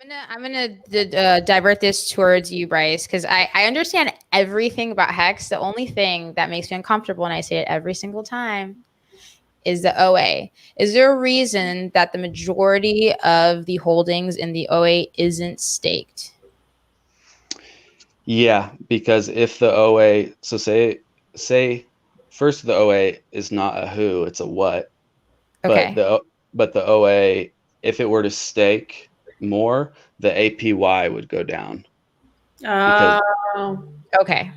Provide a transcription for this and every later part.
I'm gonna divert this towards you, Bryce, because I understand everything about Hex. The only thing that makes me uncomfortable, and I say it every single time, is the OA. Is there a reason that the majority of the holdings in the OA isn't staked? Yeah, because if the OA, so say first the OA is not a who, it's a what, but Okay. the OA, if it were to stake more, the APY would go down because Oh, Okay.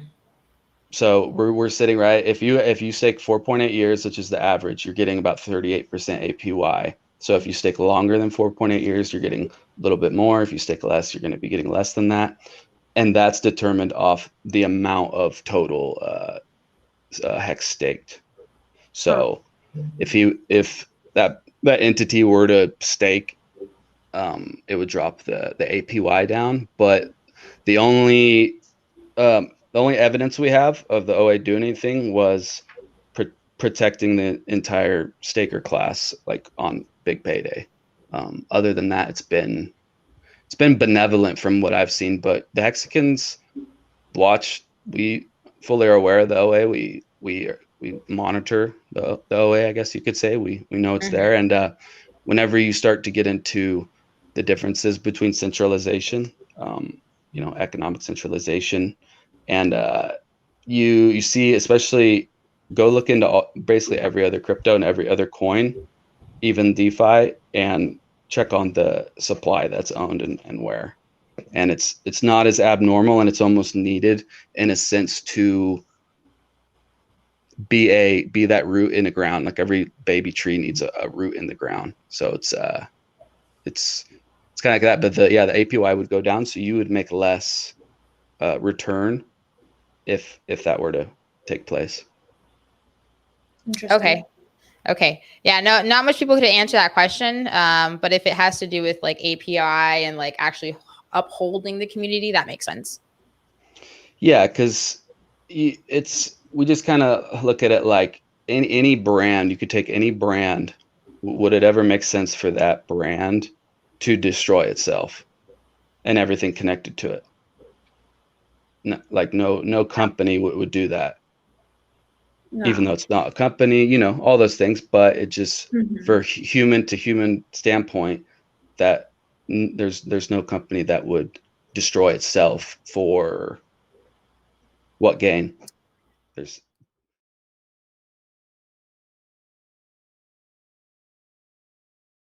so we're sitting right. If you stake 4.8 years, which is the average, you're getting about 38% APY. So if you stake longer than 4.8 years, you're getting a little bit more. If you stake less, you're going to be getting less than that, and that's determined off the amount of total hex staked. So if that entity were to stake, it would drop the APY down. But the only the only evidence we have of the OA doing anything was protecting the entire staker class, like on big payday. Other than that, it's been benevolent from what I've seen. But the Hexicans watch. We fully are aware of the OA. We monitor the OA. I guess you could say we know it's there. And whenever you start to get into the differences between centralization, economic centralization, and you see, especially go look into basically every other crypto and every other coin, even DeFi, and check on the supply that's owned and where. And it's not as abnormal, and it's almost needed in a sense to be that root in the ground. Like every baby tree needs a root in the ground. So it's kind of like that. But the APY would go down, so you would make less return if that were to take place. Okay. Okay. Yeah, no, not much people could answer that question. But if it has to do with like API and like actually upholding the community, that makes sense. Yeah, because we just kind of look at it like any brand. You could take any brand. Would it ever make sense for that brand to destroy itself and everything connected to it? No, like no company would do that. no. Even though it's not a company, all those things, but it just for human to human standpoint, that there's no company that would destroy itself for what gain? There's